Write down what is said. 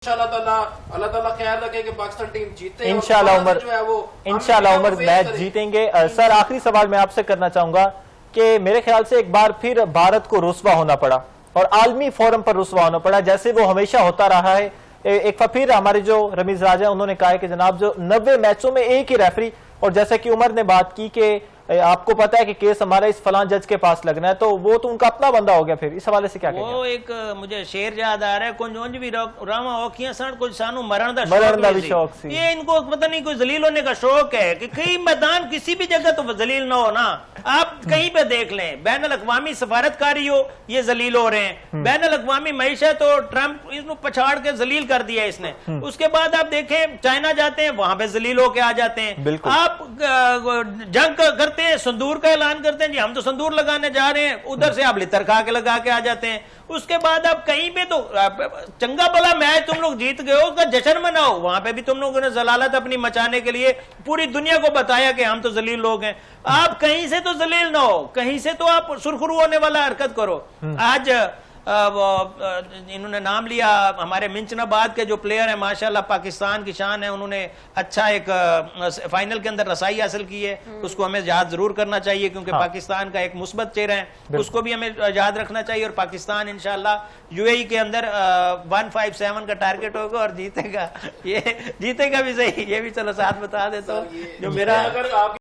اللہ تعالیٰ خیال رکھے کہ پاکستان ٹیم جیتے ہیں انشاءاللہ عمر میچ جیتیں گے۔ سر آخری سوال میں آپ سے کرنا چاہوں گا کہ میرے خیال سے ایک بار پھر بھارت کو رسوا ہونا پڑا اور عالمی فورم پر رسوا ہونا پڑا، جیسے وہ ہمیشہ ہوتا رہا ہے۔ ایک پھر ہمارے جو رمیز راجہ انہوں نے کہا ہے کہ جناب جو 90 میچوں میں ایک ہی ریفری، اور جیسے کہ عمر نے بات کی کہ آپ کو پتا ہے کہ کیس ہمارا اس فلان جج کے پاس لگنا ہے، تو وہ تو ان کا اپنا بندہ ہو گیا۔ پھر اس حوالے سے کیا کہیں گے؟ وہ ایک مجھے شعر یاد آ رہا ہے، کنجونج بھی راما اوکھیاں سن کچھ سانو مرن دا شوق سی۔ یہ ان کو پتہ نہیں کوئی ذلیل ہونے کا شوق ہے کہ کئی میدان کسی بھی جگہ تو ذلیل نہ ہو نا۔ آپ کہیں پہ دیکھ لیں، بین الاقوامی سفارتکاری ہو یہ ذلیل ہو رہے ہیں، بین الاقوامی معیشت ہو ٹرمپ اس کو پچھاڑ کے ذلیل کر دیا اس نے۔ اس کے بعد آپ دیکھیں چائنا جاتے ہیں، وہاں پہ ذلیل ہو کے آ جاتے ہیں۔ آپ جنگ کرتے ہیں، سندور کا اعلان کرتے ہیں، جی ہم تو سندور لگانے جا رہے ہیں، ادھر سے آپ لتر کھا کے لگا کے آ جاتے ہیں۔ اس کے بعد آپ کہیں پہ تو چنگا بلا میچ تم لوگ جیت گئے ہو، اس کا جشن مناؤ، وہاں پہ بھی تم لوگوں نے ضلالت اپنی مچانے کے لیے پوری دنیا کو بتایا کہ ہم تو ذلیل لوگ ہیں۔ آپ کہیں سے تو ذلیل نہ ہو، کہیں سے تو آپ سرخرو ہونے والا حرکت کرو۔ آج انہوں نے نام لیا ہمارے منچن آباد کے جو پلیئر ہیں، ماشاءاللہ پاکستان کی شان ہے، انہوں نے اچھا ایک فائنل کے اندر رسائی حاصل کی ہے، اس کو ہمیں یاد ضرور کرنا چاہیے کیونکہ پاکستان کا ایک مثبت چہرہ ہے، اس کو بھی ہمیں یاد رکھنا چاہیے۔ اور پاکستان انشاءاللہ یو اے ای کے اندر 157 کا ٹارگٹ ہوگا اور جیتے گا، یہ جیتے گا بھی صحیح۔ یہ بھی چلو ساتھ بتا دیتا ہوں جو میرا